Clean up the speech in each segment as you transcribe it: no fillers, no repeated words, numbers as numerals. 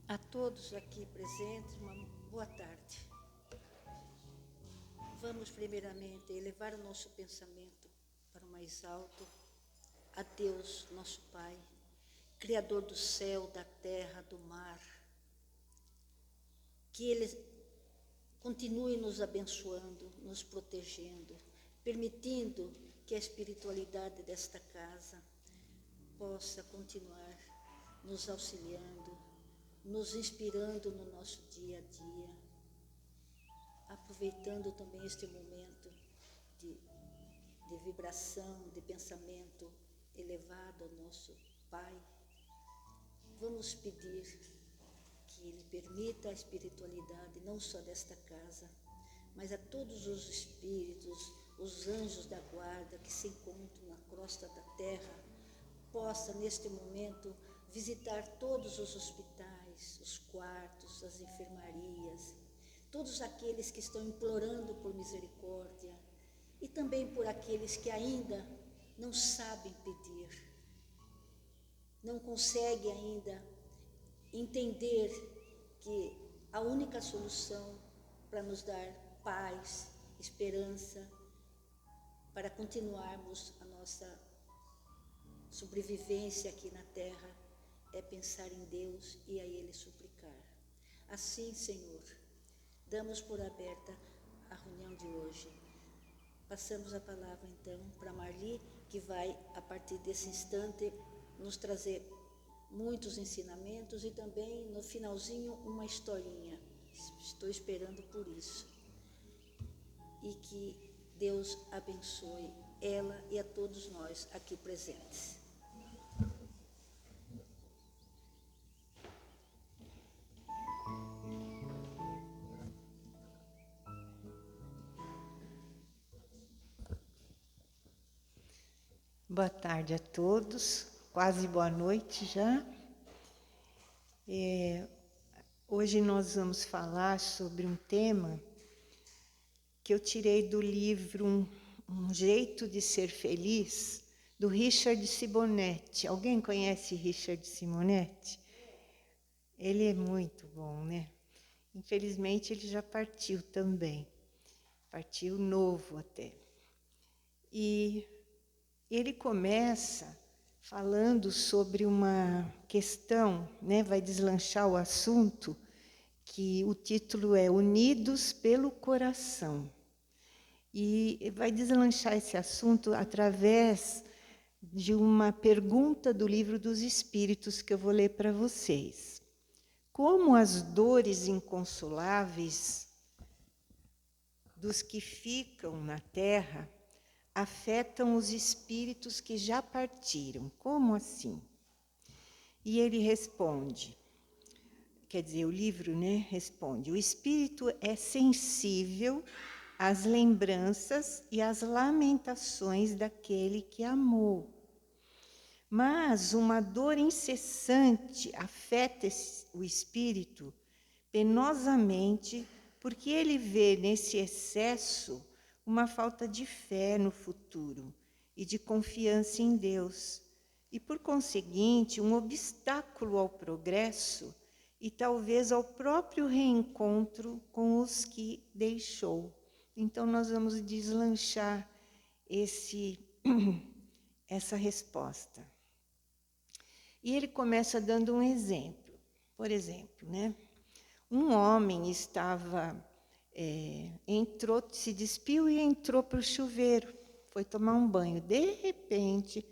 A todos aqui presentes, uma boa tarde. Vamos primeiramente elevar o nosso pensamento para o mais alto, a Deus, nosso Pai, Criador do céu, da terra, do mar. Que Ele continue nos abençoando, nos protegendo, permitindo que a espiritualidade desta casa possa continuar nos auxiliando, nos inspirando no nosso dia a dia, aproveitando também este momento de vibração, de pensamento elevado ao nosso Pai. Vamos pedir que Ele permita a espiritualidade não só desta casa, mas a todos os espíritos, os anjos da guarda que se encontram na crosta da terra, possa neste momento visitar todos os hospitais, os quartos, as enfermarias, todos aqueles que estão implorando por misericórdia e também por aqueles que ainda não sabem pedir, não conseguem ainda entender que a única solução para nos dar paz, esperança, para continuarmos a nossa sobrevivência aqui na terra, é pensar em Deus e a Ele suplicar. Assim, Senhor, damos por aberta a reunião de hoje. Passamos a palavra, então, para Marli, que vai, a partir desse instante, nos trazer muitos ensinamentos e também, no finalzinho, uma historinha. Estou esperando por isso. E que Deus abençoe ela e a todos nós aqui presentes. Boa tarde a todos, quase boa noite já. Hoje nós vamos falar sobre um tema que eu tirei do livro Um Jeito de Ser Feliz, do Richard Simonetti. Alguém conhece Richard Simonetti? Ele é muito bom, né? Infelizmente ele já partiu também, partiu novo até. E ele começa falando sobre uma questão, né, vai deslanchar o assunto, que o título é Unidos pelo Coração. E vai deslanchar esse assunto através de uma pergunta do Livro dos Espíritos que eu vou ler para vocês. Como as dores inconsoláveis dos que ficam na Terra afetam os espíritos que já partiram. Como assim? E ele responde, quer dizer, o livro, né, responde, o espírito é sensível às lembranças e às lamentações daquele que amou. Mas uma dor incessante afeta o espírito penosamente, porque ele vê nesse excesso uma falta de fé no futuro e de confiança em Deus, e, por conseguinte, um obstáculo ao progresso e talvez ao próprio reencontro com os que deixou. Então, nós vamos deslanchar essa resposta. E ele começa dando um exemplo. Por exemplo, né? Um homem se despiu e entrou para o chuveiro, foi tomar um banho. De repente,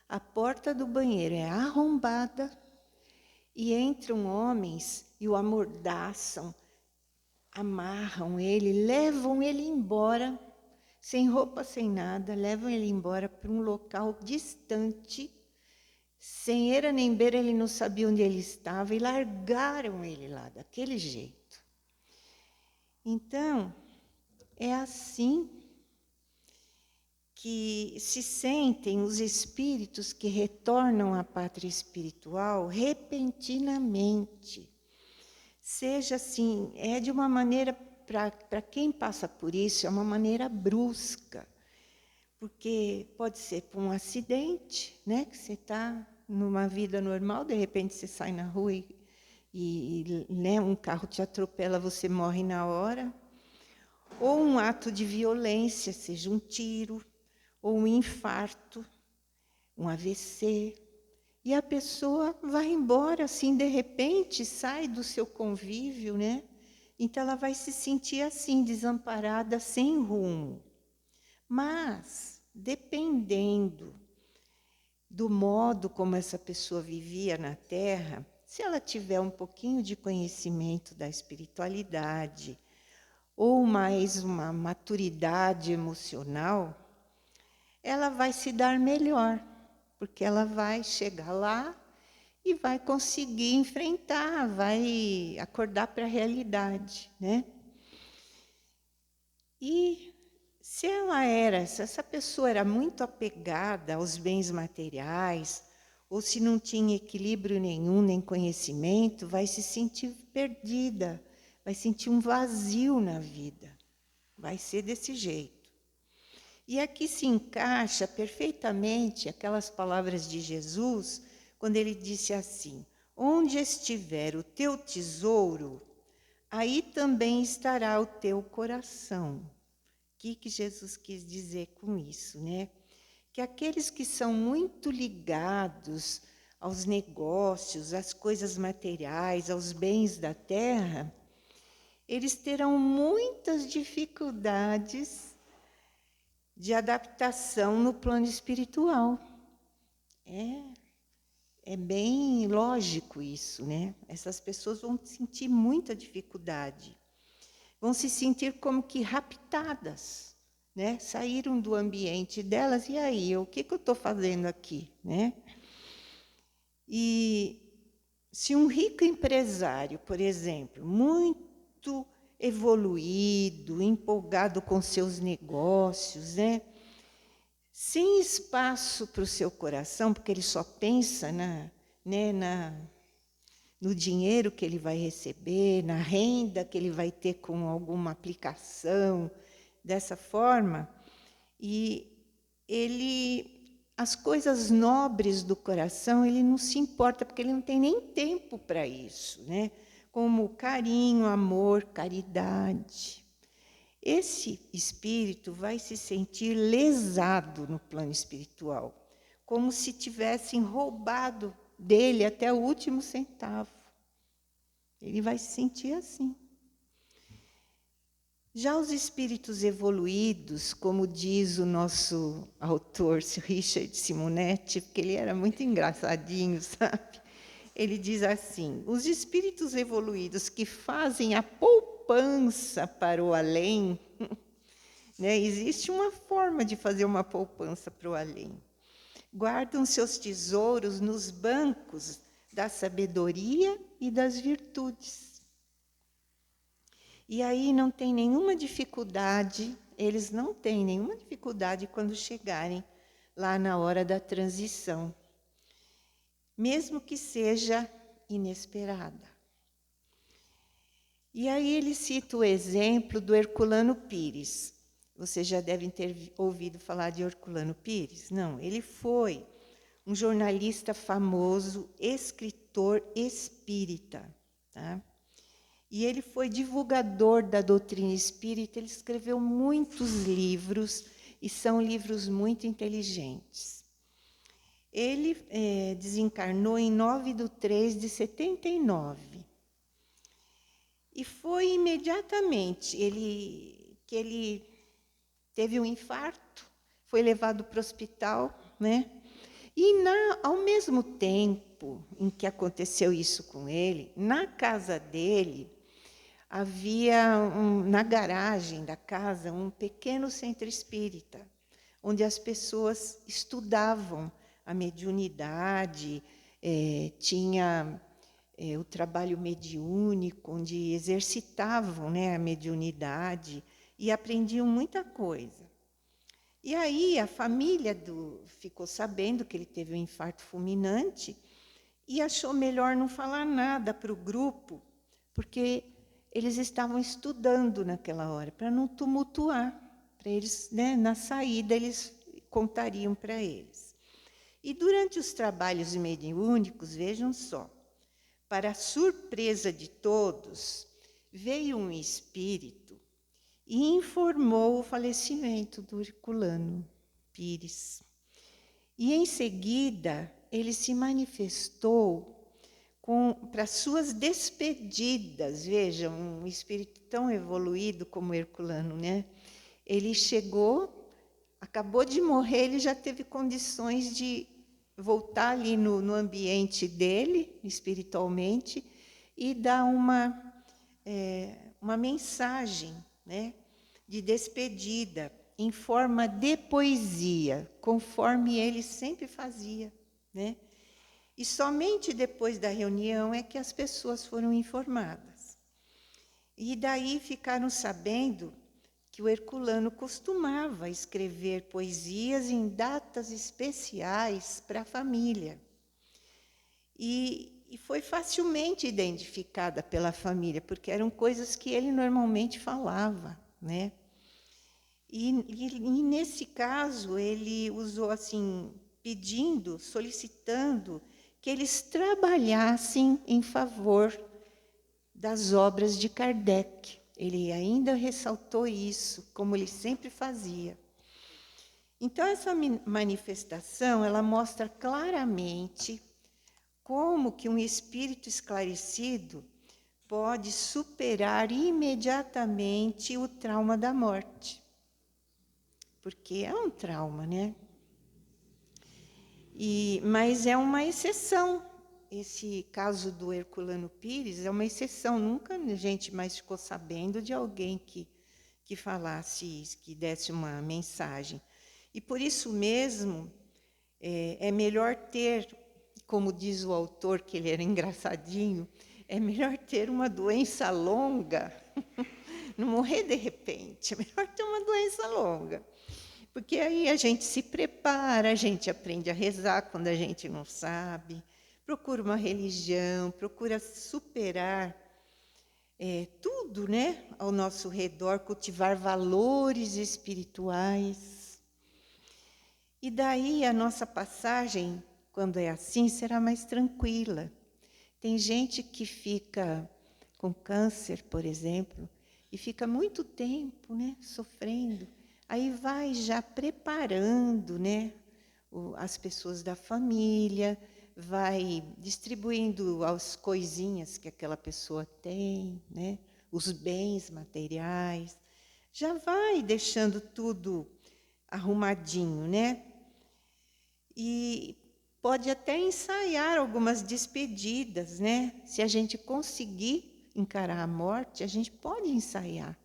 a porta do banheiro é arrombada e entram homens e o amordaçam, amarram ele, levam ele embora, sem roupa, sem nada, levam ele embora para um local distante, sem eira nem beira, ele não sabia onde ele estava, e largaram ele lá, daquele jeito. Então, é assim que se sentem os espíritos que retornam à pátria espiritual repentinamente. Seja assim, é de uma maneira, para quem passa por isso, é uma maneira brusca, porque pode ser por um acidente, né, que você está numa vida normal, de repente você sai na rua né, um carro te atropela, você morre na hora, ou um ato de violência, seja um tiro, ou um infarto, um AVC, e a pessoa vai embora assim, de repente, sai do seu convívio, né? Então ela vai se sentir assim, desamparada, sem rumo. Mas, dependendo do modo como essa pessoa vivia na Terra, se ela tiver um pouquinho de conhecimento da espiritualidade, ou mais uma maturidade emocional, ela vai se dar melhor, porque ela vai chegar lá e vai conseguir enfrentar, vai acordar para a realidade, né? E se essa pessoa era muito apegada aos bens materiais, ou se não tinha equilíbrio nenhum, nem conhecimento, vai se sentir perdida, vai sentir um vazio na vida. Vai ser desse jeito. E aqui se encaixa perfeitamente aquelas palavras de Jesus, quando ele disse assim: onde estiver o teu tesouro, aí também estará o teu coração. O que Jesus quis dizer com isso, né? Que aqueles que são muito ligados aos negócios, às coisas materiais, aos bens da terra, eles terão muitas dificuldades de adaptação no plano espiritual. É bem lógico isso, né? Essas pessoas vão sentir muita dificuldade. Vão se sentir como que raptadas, né? Saíram do ambiente delas, e aí, o que eu estou fazendo aqui, né? E se um rico empresário, por exemplo, muito evoluído, empolgado com seus negócios, né? Sem espaço para o seu coração, porque ele só pensa no dinheiro que ele vai receber, na renda que ele vai ter com alguma aplicação, dessa forma, e as coisas nobres do coração, ele não se importa, porque ele não tem nem tempo para isso, né? Como carinho, amor, caridade. Esse espírito vai se sentir lesado no plano espiritual, como se tivessem roubado dele até o último centavo. Ele vai se sentir assim. Já os espíritos evoluídos, como diz o nosso autor, Richard Simonetti, porque ele era muito engraçadinho, sabe? Ele diz assim: os espíritos evoluídos que fazem a poupança para o além, né? Existe uma forma de fazer uma poupança para o além. Guardam seus tesouros nos bancos da sabedoria e das virtudes. E aí não tem nenhuma dificuldade, eles não têm nenhuma dificuldade quando chegarem lá na hora da transição, mesmo que seja inesperada. E aí ele cita o exemplo do Herculano Pires. Vocês já devem ter ouvido falar de Herculano Pires? Não, ele foi um jornalista famoso, escritor espírita, tá? E ele foi divulgador da doutrina espírita, ele escreveu muitos livros, e são livros muito inteligentes. Ele desencarnou em 9/3/79. E foi imediatamente que ele teve um infarto, foi levado para o hospital, né? E ao mesmo tempo em que aconteceu isso com ele, na casa dele, havia, na garagem da casa, um pequeno centro espírita, onde as pessoas estudavam a mediunidade, tinha o trabalho mediúnico, onde exercitavam, né, a mediunidade e aprendiam muita coisa. E aí a família ficou sabendo que ele teve um infarto fulminante e achou melhor não falar nada para o grupo, porque eles estavam estudando naquela hora, para não tumultuar, para eles, né, na saída, eles contariam para eles. E durante os trabalhos mediúnicos, vejam só, para a surpresa de todos, veio um espírito e informou o falecimento do Herculano Pires. E, em seguida, ele se manifestou para suas despedidas. Vejam, um espírito tão evoluído como Herculano, né? Ele chegou, acabou de morrer, ele já teve condições de voltar ali no ambiente dele, espiritualmente, e dar uma mensagem, né, de despedida, em forma de poesia, conforme ele sempre fazia, né? E somente depois da reunião é que as pessoas foram informadas. E daí ficaram sabendo que o Herculano costumava escrever poesias em datas especiais para a família. E foi facilmente identificada pela família, porque eram coisas que ele normalmente falava, né? E nesse caso, ele usou assim, pedindo, solicitando que eles trabalhassem em favor das obras de Kardec. Ele ainda ressaltou isso, como ele sempre fazia. Então, essa manifestação, ela mostra claramente como que um espírito esclarecido pode superar imediatamente o trauma da morte. Porque é um trauma, né? Mas é uma exceção. Esse caso do Herculano Pires é uma exceção. Nunca a gente mais ficou sabendo de alguém que falasse isso, que desse uma mensagem. E por isso mesmo, é melhor ter, como diz o autor, que ele era engraçadinho, é melhor ter uma doença longa, não morrer de repente, é melhor ter uma doença longa. Porque aí a gente se prepara, a gente aprende a rezar quando a gente não sabe, procura uma religião, procura superar tudo, né, ao nosso redor, cultivar valores espirituais. E daí a nossa passagem, quando é assim, será mais tranquila. Tem gente que fica com câncer, por exemplo, e fica muito tempo, né, sofrendo. Aí vai já preparando, né, as pessoas da família, vai distribuindo as coisinhas que aquela pessoa tem, né, os bens materiais, já vai deixando tudo arrumadinho, né? E pode até ensaiar algumas despedidas, né? Se a gente conseguir encarar a morte, a gente pode ensaiar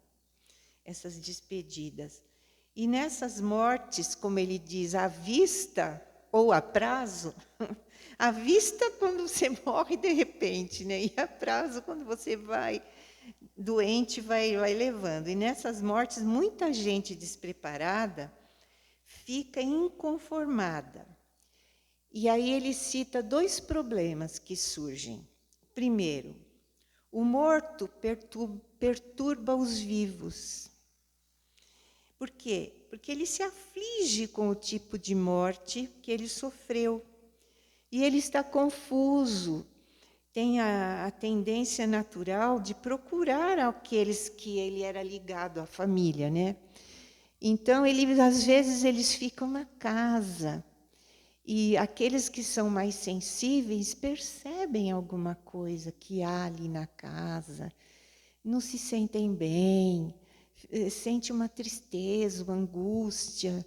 essas despedidas. E nessas mortes, como ele diz, à vista ou a prazo, à vista quando você morre de repente, né? E a prazo quando você vai doente, vai levando. E nessas mortes, muita gente despreparada fica inconformada. E aí ele cita 2 problemas que surgem. Primeiro, o morto perturba os vivos. Por quê? Porque ele se aflige com o tipo de morte que ele sofreu. E ele está confuso, tem a tendência natural de procurar aqueles que ele era ligado à família, né? Então, às vezes, eles ficam na casa. E aqueles que são mais sensíveis percebem alguma coisa que há ali na casa, não se sentem bem, sente uma tristeza, uma angústia,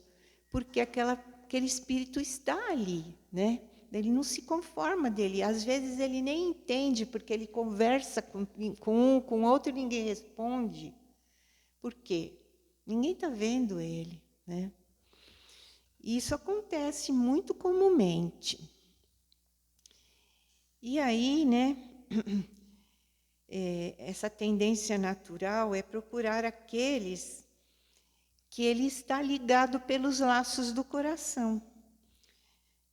porque aquele espírito está ali, né? Ele não se conforma dele. Às vezes ele nem entende, porque ele conversa com um, com outro e ninguém responde. Por quê? Ninguém está vendo ele, né? E isso acontece muito comumente. E aí, né? Essa tendência natural é procurar aqueles que ele está ligado pelos laços do coração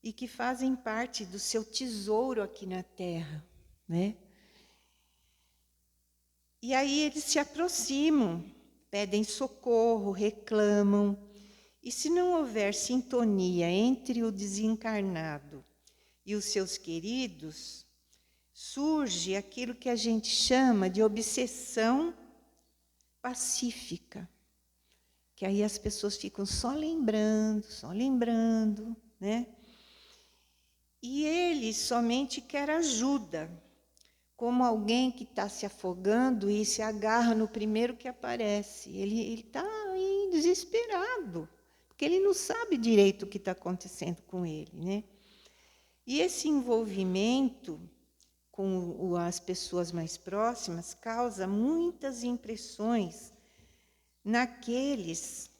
e que fazem parte do seu tesouro aqui na Terra, né? E aí eles se aproximam, pedem socorro, reclamam. E se não houver sintonia entre o desencarnado e os seus queridos, surge aquilo que a gente chama de obsessão pacífica, que aí as pessoas ficam só lembrando, né? E ele somente quer ajuda, como alguém que está se afogando e se agarra no primeiro que aparece. Ele está desesperado, porque ele não sabe direito o que está acontecendo com ele, né? E esse envolvimento com as pessoas mais próximas causa muitas impressões naqueles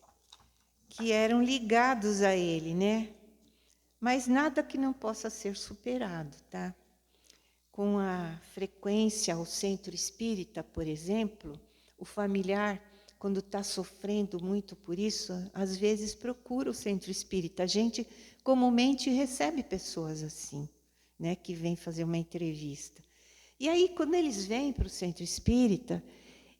que eram ligados a ele, né? Mas nada que não possa ser superado, tá? Com a frequência ao centro espírita, por exemplo, o familiar, quando está sofrendo muito por isso, às vezes procura o centro espírita. A gente comumente recebe pessoas assim, né, que vêm fazer uma entrevista. E aí, quando eles vêm para o centro espírita,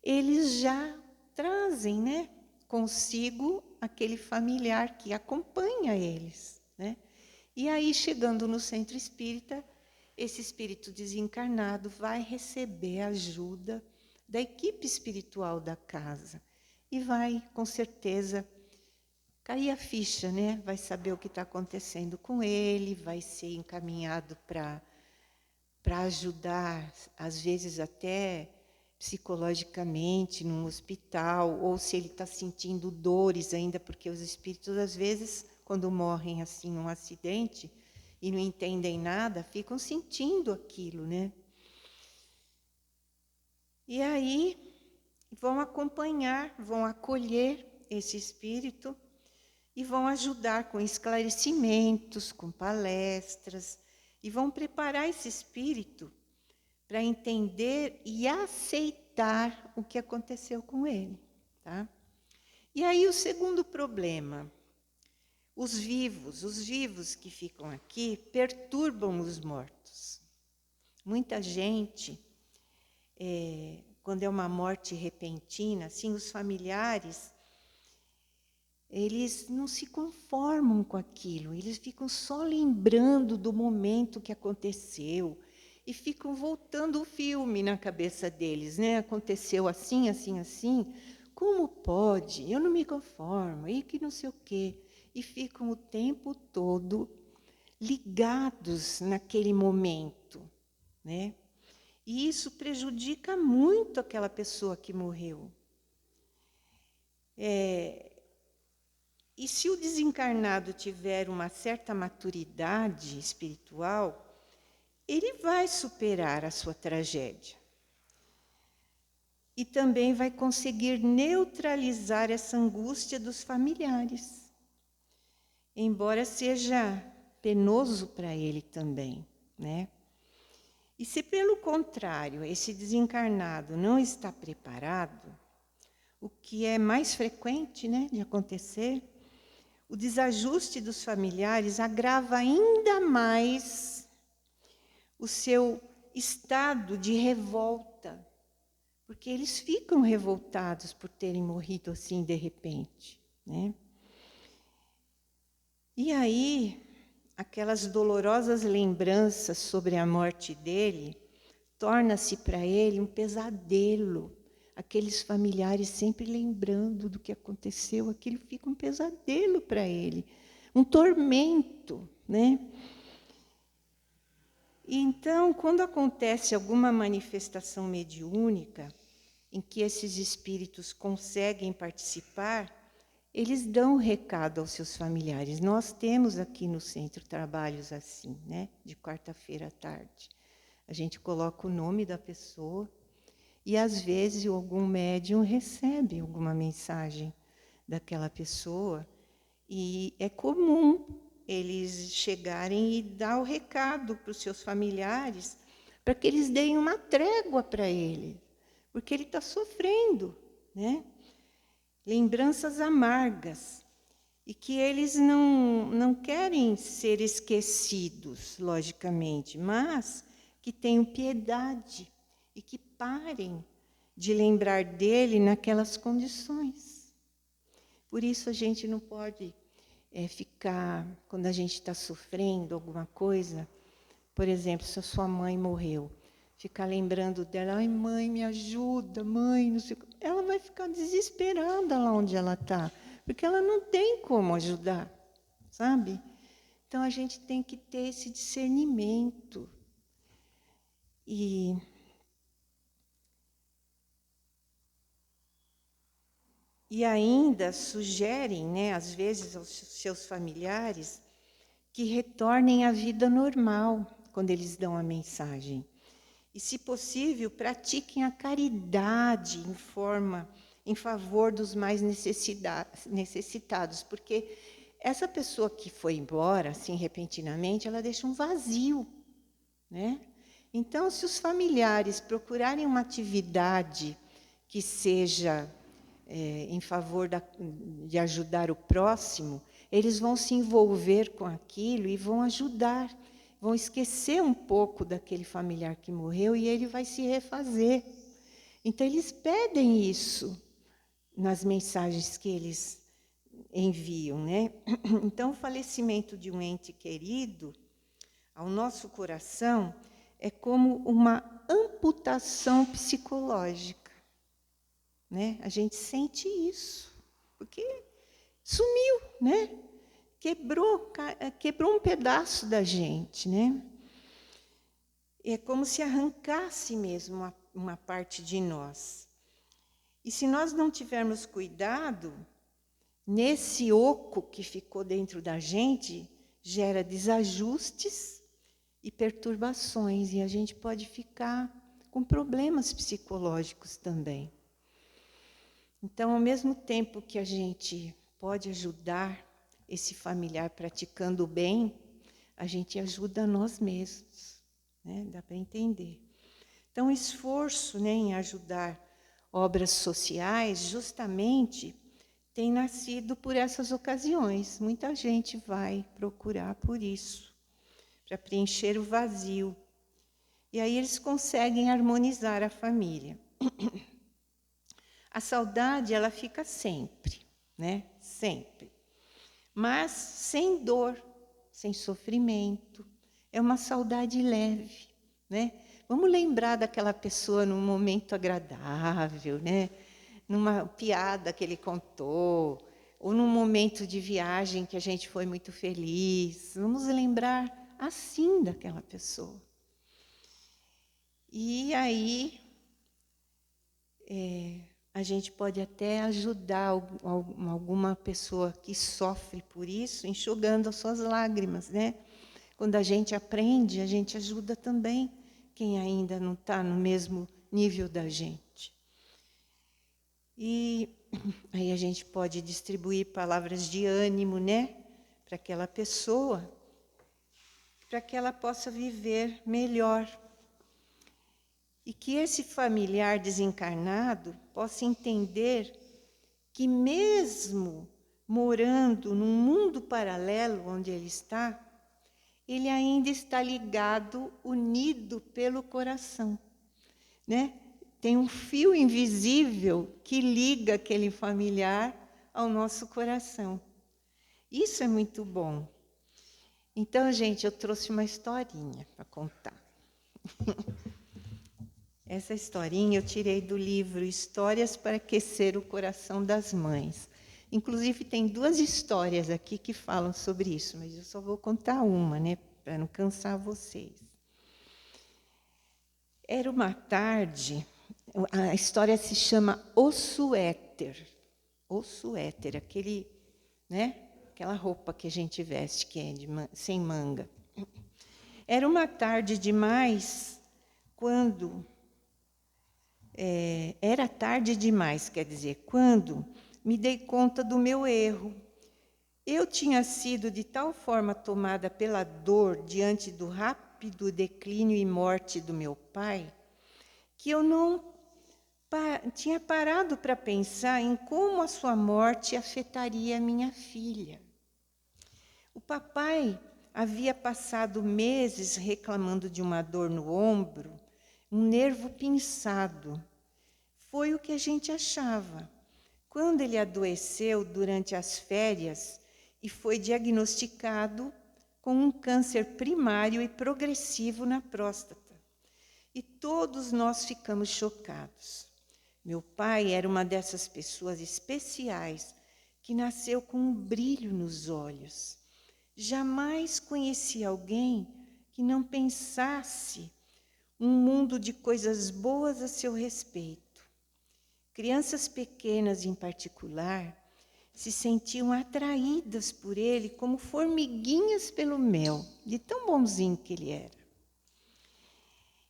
eles já trazem, né, consigo aquele familiar que acompanha eles, né? E aí, chegando no centro espírita, esse espírito desencarnado vai receber a ajuda da equipe espiritual da casa e vai, com certeza, cair a ficha, né? Vai saber o que está acontecendo com ele, vai ser encaminhado para ajudar, às vezes até psicologicamente, num hospital, ou se ele está sentindo dores ainda, porque os espíritos, às vezes, quando morrem assim num acidente e não entendem nada, ficam sentindo aquilo, né? E aí vão acompanhar, vão acolher esse espírito e vão ajudar com esclarecimentos, com palestras, e vão preparar esse espírito para entender e aceitar o que aconteceu com ele, tá? E aí o segundo problema, os vivos que ficam aqui perturbam os mortos. Muita gente, quando é uma morte repentina, assim, os familiares, eles não se conformam com aquilo, eles ficam só lembrando do momento que aconteceu e ficam voltando o filme na cabeça deles, né? Aconteceu assim, assim, assim, como pode? Eu não me conformo, e que não sei o quê. E ficam o tempo todo ligados naquele momento, né? E isso prejudica muito aquela pessoa que morreu. E se o desencarnado tiver uma certa maturidade espiritual, ele vai superar a sua tragédia. E também vai conseguir neutralizar essa angústia dos familiares, embora seja penoso para ele também, né? E se, pelo contrário, esse desencarnado não está preparado, o que é mais frequente, né, de acontecer, o desajuste dos familiares agrava ainda mais o seu estado de revolta, porque eles ficam revoltados por terem morrido assim de repente, né? E aí, aquelas dolorosas lembranças sobre a morte dele, torna-se para ele um pesadelo. Aqueles familiares sempre lembrando do que aconteceu, aquilo fica um pesadelo para ele, um tormento, né? E então, quando acontece alguma manifestação mediúnica, em que esses espíritos conseguem participar, eles dão o recado aos seus familiares. Nós temos aqui no centro trabalhos assim, né? De quarta-feira à tarde. A gente coloca o nome da pessoa e, às vezes, algum médium recebe alguma mensagem daquela pessoa e é comum eles chegarem e dar o recado para os seus familiares para que eles deem uma trégua para ele, porque ele está sofrendo, né? Lembranças amargas, e que eles não querem ser esquecidos, logicamente, mas que tenham piedade e que parem de lembrar dele naquelas condições. Por isso a gente não pode ficar, quando a gente está sofrendo alguma coisa, por exemplo, se a sua mãe morreu, ficar lembrando dela, ai mãe, me ajuda, mãe, não sei o quê. Ela vai ficar desesperada lá onde ela está, porque ela não tem como ajudar, sabe? Então a gente tem que ter esse discernimento. E ainda sugerem, né, às vezes, aos seus familiares que retornem à vida normal quando eles dão a mensagem. E, se possível, pratiquem a caridade em favor dos mais necessitados, porque essa pessoa que foi embora, assim, repentinamente, ela deixa um vazio, né? Então, se os familiares procurarem uma atividade que seja em favor de ajudar o próximo, eles vão se envolver com aquilo e vão ajudar, vão esquecer um pouco daquele familiar que morreu e ele vai se refazer. Então, eles pedem isso nas mensagens que eles enviam, né? Então, o falecimento de um ente querido, ao nosso coração, é como uma amputação psicológica. Né? A gente sente isso, porque sumiu, né? Quebrou um pedaço da gente, né? É como se arrancasse mesmo uma parte de nós. E se nós não tivermos cuidado, nesse oco que ficou dentro da gente, gera desajustes e perturbações, e a gente pode ficar com problemas psicológicos também. Então, ao mesmo tempo que a gente pode ajudar esse familiar praticando o bem, a gente ajuda nós mesmos, né? Dá para entender. Então, o esforço, né, em ajudar obras sociais, justamente, tem nascido por essas ocasiões. Muita gente vai procurar por isso, para preencher o vazio. E aí eles conseguem harmonizar a família. A saudade, ela fica sempre, né? Sempre. Mas sem dor, sem sofrimento. É uma saudade leve, né? Vamos lembrar daquela pessoa num momento agradável, né? Numa piada que ele contou, ou num momento de viagem que a gente foi muito feliz. Vamos lembrar assim daquela pessoa. E aí a gente pode até ajudar alguma pessoa que sofre por isso, enxugando as suas lágrimas, né? Quando a gente aprende, a gente ajuda também quem ainda não está no mesmo nível da gente. E aí a gente pode distribuir palavras de ânimo, né? Para aquela pessoa, para que ela possa viver melhor. E que esse familiar desencarnado possa entender que, mesmo morando num mundo paralelo onde ele está, ele ainda está ligado, unido pelo coração, né? Tem um fio invisível que liga aquele familiar ao nosso coração. Isso é muito bom. Então, gente, eu trouxe uma historinha para contar. Essa historinha eu tirei do livro Histórias para Aquecer o Coração das Mães. Inclusive, tem 2 histórias aqui que falam sobre isso, mas eu só vou contar uma, né, para não cansar vocês. Era uma tarde, a história se chama O Suéter. O suéter, aquela roupa que a gente veste, que é sem manga. Era uma tarde demais, quando me dei conta do meu erro. Eu tinha sido de tal forma tomada pela dor diante do rápido declínio e morte do meu pai, que eu não tinha parado para pensar em como a sua morte afetaria a minha filha. O papai havia passado meses reclamando de uma dor no ombro, um nervo pinçado. Foi o que a gente achava. Quando ele adoeceu durante as férias e foi diagnosticado com um câncer primário e progressivo na próstata. e todos nós ficamos chocados. Meu pai era uma dessas pessoas especiais que nasceu com um brilho nos olhos. Jamais conheci alguém que não pensasse um mundo de coisas boas a seu respeito. Crianças pequenas, em particular, se sentiam atraídas por ele como formiguinhas pelo mel, de tão bonzinho que ele era.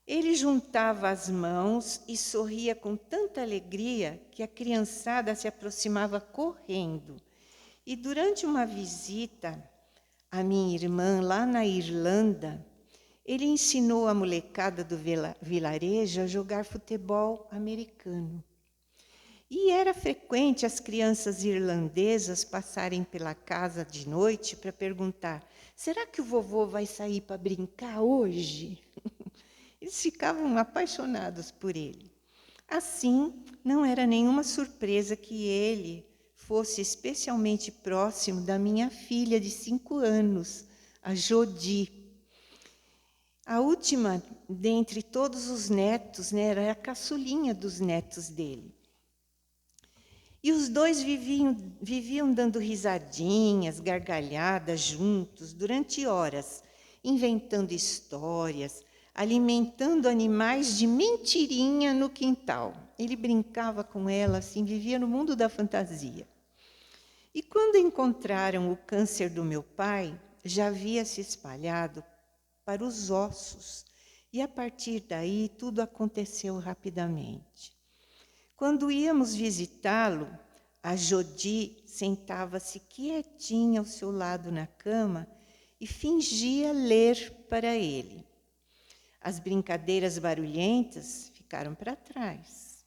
Ele juntava as mãos e sorria com tanta alegria que a criançada se aproximava correndo. E durante uma visita à minha irmã lá na Irlanda, ele ensinou a molecada do vilarejo a jogar futebol americano. E era frequente as crianças irlandesas passarem pela casa de noite para perguntar: será que o vovô vai sair para brincar hoje? Eles ficavam apaixonados por ele. Assim, não era nenhuma surpresa que ele fosse especialmente próximo da minha filha de 5 anos, a Jodi. A última dentre todos os netos, né, era a caçulinha dos netos dele. E os dois viviam dando risadinhas, gargalhadas juntos durante horas, inventando histórias, alimentando animais de mentirinha no quintal. Ele brincava com ela, assim, vivia no mundo da fantasia. E quando encontraram o câncer do meu pai, já havia se espalhado para os ossos, e a partir daí tudo aconteceu rapidamente. Quando íamos visitá-lo, a Jodi sentava-se quietinha ao seu lado na cama e fingia ler para ele. As brincadeiras barulhentas ficaram para trás.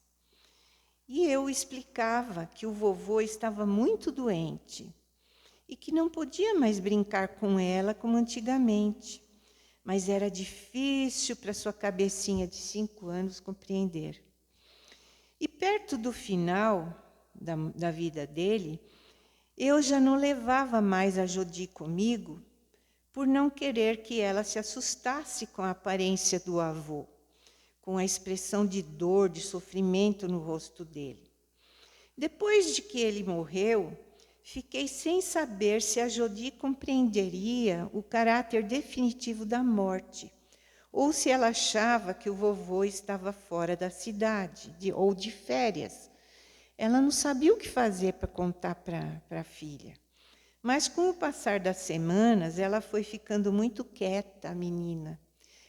E eu explicava que o vovô estava muito doente e que não podia mais brincar com ela como antigamente, mas era difícil para sua cabecinha de 5 anos compreender. E perto do final da vida dele, eu já não levava mais a Jodi comigo por não querer que ela se assustasse com a aparência do avô, com a expressão de dor, de sofrimento no rosto dele. Depois de que ele morreu, fiquei sem saber se a Jodi compreenderia o caráter definitivo da morte, ou se ela achava que o vovô estava fora da cidade, ou de férias. Ela não sabia o que fazer para contar para a filha. Mas, com o passar das semanas, ela foi ficando muito quieta, a menina,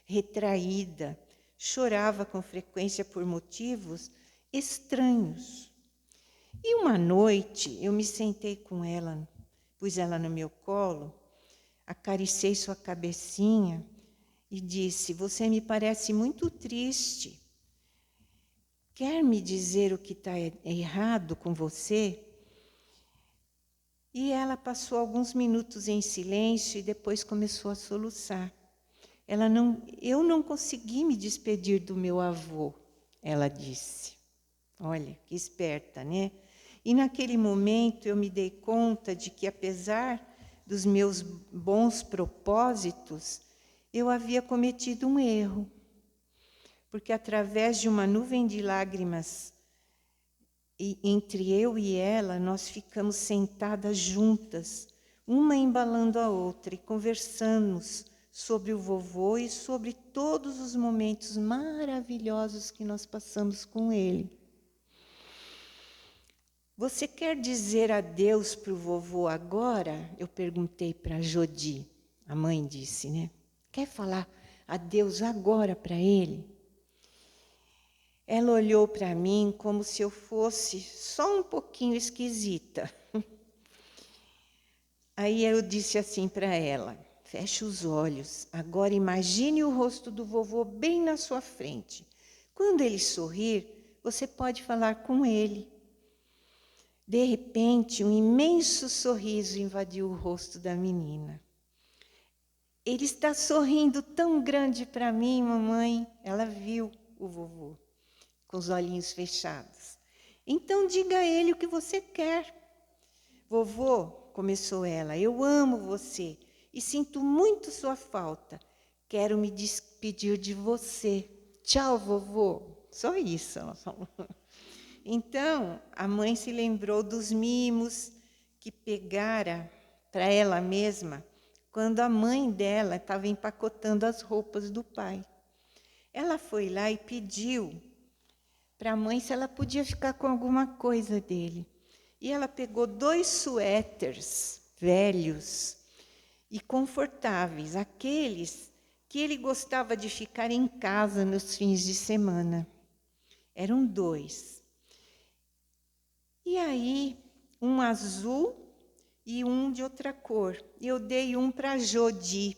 retraída, chorava com frequência por motivos estranhos. E uma noite, eu me sentei com ela, pus ela no meu colo, acariciei sua cabecinha e disse: você me parece muito triste. Quer me dizer o que está errado com você? E ela passou alguns minutos em silêncio e depois começou a soluçar. Eu não consegui me despedir do meu avô, ela disse. Olha, que esperta, né? E naquele momento eu me dei conta de que, apesar dos meus bons propósitos, eu havia cometido um erro. Porque através de uma nuvem de lágrimas, entre eu e ela, nós ficamos sentadas juntas, uma embalando a outra, e conversamos sobre o vovô e sobre todos os momentos maravilhosos que nós passamos com ele. Você quer dizer adeus para o vovô agora? Eu perguntei para a Jodi. A mãe disse, né? Quer falar adeus agora para ele? Ela olhou para mim como se eu fosse só um pouquinho esquisita. Aí eu disse assim para ela: feche os olhos, agora imagine o rosto do vovô bem na sua frente. Quando ele sorrir, você pode falar com ele. De repente, um imenso sorriso invadiu o rosto da menina. Ele está sorrindo tão grande para mim, mamãe. Ela viu o vovô com os olhinhos fechados. Então, diga a ele o que você quer. Vovô, começou ela, eu amo você e sinto muito sua falta. Quero me despedir de você. Tchau, vovô. Só isso ela falou. Então, a mãe se lembrou dos mimos que pegara para ela mesma quando a mãe dela estava empacotando as roupas do pai. Ela foi lá e pediu para a mãe se ela podia ficar com alguma coisa dele. E ela pegou 2 suéteres velhos e confortáveis, aqueles que ele gostava de ficar em casa nos fins de semana. Eram 2. E aí, um azul e um de outra cor. Eu dei um para Jodi.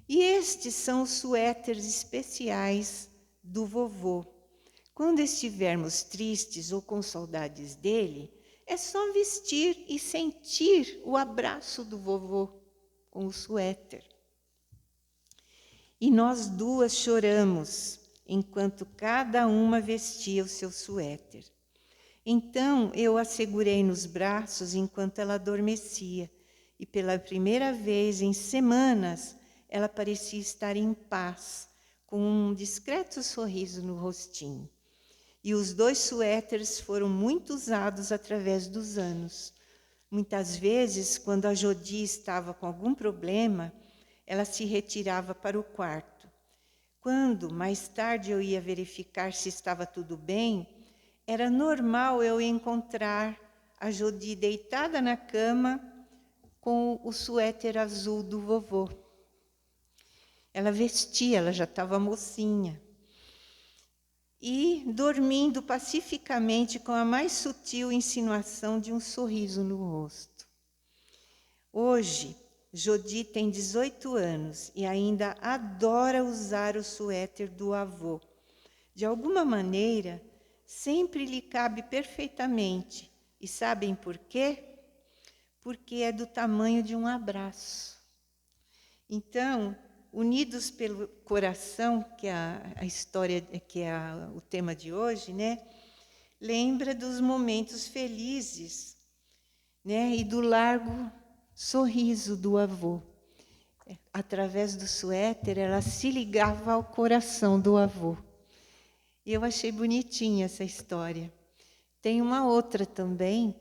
E estes são os suéteres especiais do vovô. Quando estivermos tristes ou com saudades dele, é só vestir e sentir o abraço do vovô com o suéter. E nós 2 choramos, enquanto cada uma vestia o seu suéter. Então eu a segurei nos braços enquanto ela adormecia, e pela primeira vez em semanas ela parecia estar em paz, com um discreto sorriso no rostinho. E os 2 suéteres foram muito usados através dos anos. Muitas vezes, quando a Jodi estava com algum problema, ela se retirava para o quarto. Quando, mais tarde, eu ia verificar se estava tudo bem, era normal eu encontrar a Jodi deitada na cama com o suéter azul do vovô. Ela vestia, ela já estava mocinha. E dormindo pacificamente com a mais sutil insinuação de um sorriso no rosto. Hoje, Jodi tem 18 anos e ainda adora usar o suéter do avô. De alguma maneira, sempre lhe cabe perfeitamente. E sabem por quê? Porque é do tamanho de um abraço. Então, unidos pelo coração, que é a história, que é o tema de hoje, né? Lembra dos momentos felizes, né? E do largo sorriso do avô. Através do suéter, ela se ligava ao coração do avô. E eu achei bonitinha essa história. Tem uma outra também,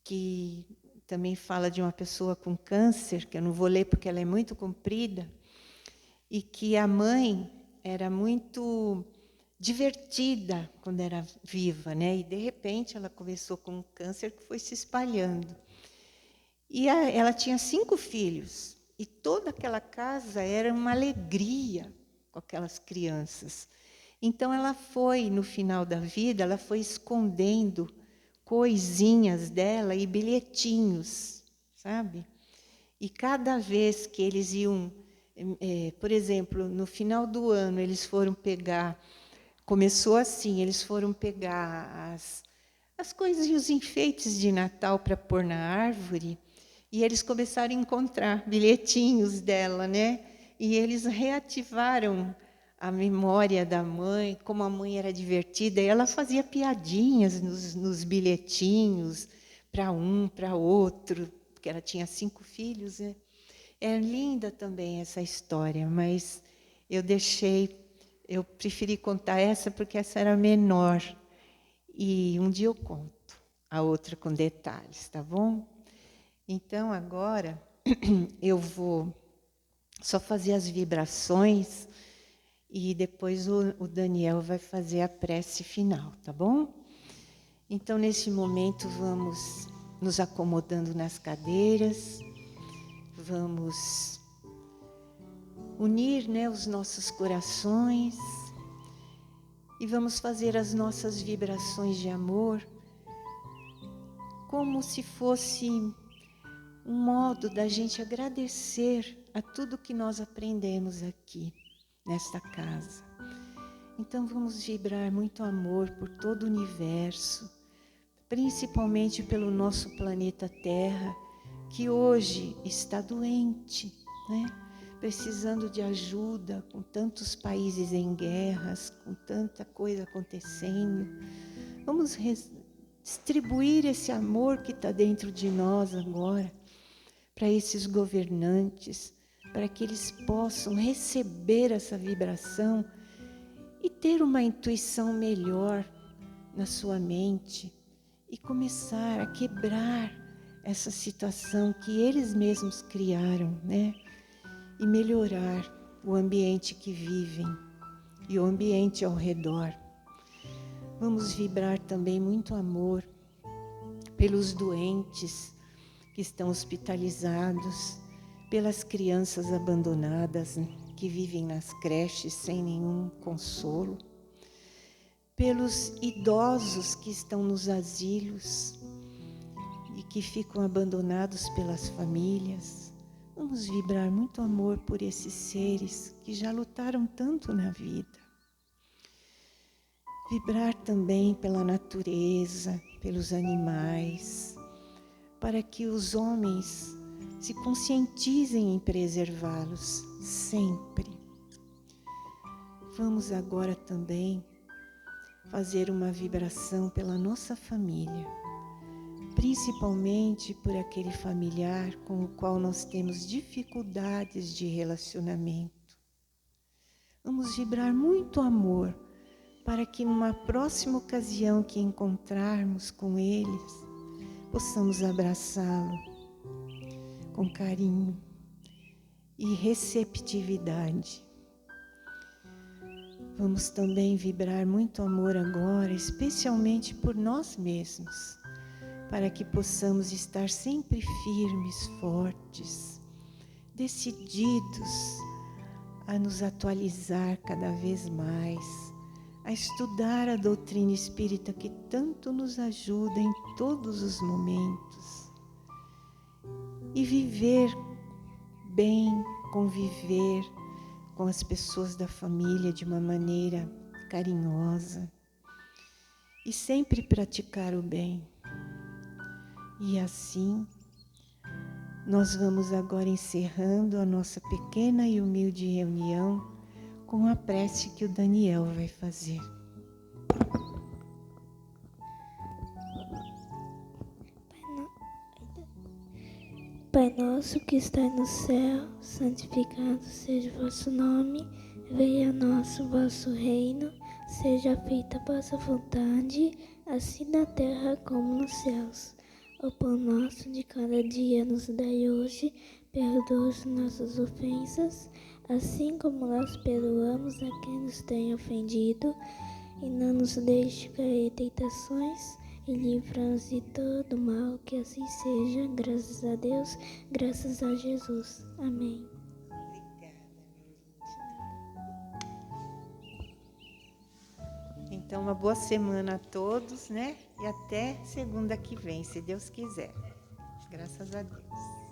que também fala de uma pessoa com câncer, que eu não vou ler porque ela é muito comprida, e que a mãe era muito divertida quando era viva, né? E, de repente, ela começou com um câncer que foi se espalhando. E ela tinha 5 filhos, e toda aquela casa era uma alegria com aquelas crianças. Então, ela foi, no final da vida, ela foi escondendo coisinhas dela e bilhetinhos, sabe? E cada vez que eles iam, por exemplo, no final do ano, eles foram pegar, começou assim, eles foram pegar as coisas e os enfeites de Natal para pôr na árvore, e eles começaram a encontrar bilhetinhos dela, né? E eles reativaram a memória da mãe, como a mãe era divertida, e ela fazia piadinhas nos bilhetinhos, para um, para outro, porque ela tinha 5 filhos, né? É linda também essa história, mas eu preferi contar essa porque essa era menor, e um dia eu conto a outra com detalhes, tá bom? Então, agora, eu vou só fazer as vibrações, e depois o Daniel vai fazer a prece final, tá bom? Então, nesse momento, vamos nos acomodando nas cadeiras, vamos unir, né, os nossos corações e vamos fazer as nossas vibrações de amor como se fosse um modo da gente agradecer a tudo que nós aprendemos aqui nesta casa. Então vamos vibrar muito amor por todo o universo, principalmente pelo nosso planeta Terra, que hoje está doente, né? Precisando de ajuda, com tantos países em guerras, com tanta coisa acontecendo. Vamos distribuir esse amor que está dentro de nós agora para esses governantes, para que eles possam receber essa vibração e ter uma intuição melhor na sua mente e começar a quebrar essa situação que eles mesmos criaram, né? E melhorar o ambiente que vivem e o ambiente ao redor. Vamos vibrar também muito amor pelos doentes que estão hospitalizados, pelas crianças abandonadas que vivem nas creches sem nenhum consolo, pelos idosos que estão nos asilos e que ficam abandonados pelas famílias. Vamos vibrar muito amor por esses seres que já lutaram tanto na vida. Vibrar também pela natureza, pelos animais, para que os homens se conscientizem em preservá-los sempre. Vamos agora também fazer uma vibração pela nossa família, principalmente por aquele familiar com o qual nós temos dificuldades de relacionamento. Vamos vibrar muito amor para que numa próxima ocasião que encontrarmos com eles, possamos abraçá-lo com carinho e receptividade. Vamos também vibrar muito amor agora, especialmente por nós mesmos, para que possamos estar sempre firmes, fortes, decididos a nos atualizar cada vez mais, a estudar a doutrina espírita que tanto nos ajuda em todos os momentos e viver bem, conviver com as pessoas da família de uma maneira carinhosa e sempre praticar o bem. E assim, nós vamos agora encerrando a nossa pequena e humilde reunião com a prece que o Daniel vai fazer. Pai nosso que está no céu, santificado seja o vosso nome, venha a nós o vosso reino, seja feita a vossa vontade, assim na terra como nos céus. O pão nosso de cada dia nos dai hoje, perdoa as nossas ofensas, assim como nós perdoamos a quem nos tem ofendido, e não nos deixe cair em tentações, e livra-nos de todo mal, que assim seja, graças a Deus, graças a Jesus. Amém. Obrigada, meu lindo. Então, uma boa semana a todos, né? E até segunda que vem, se Deus quiser. Graças a Deus.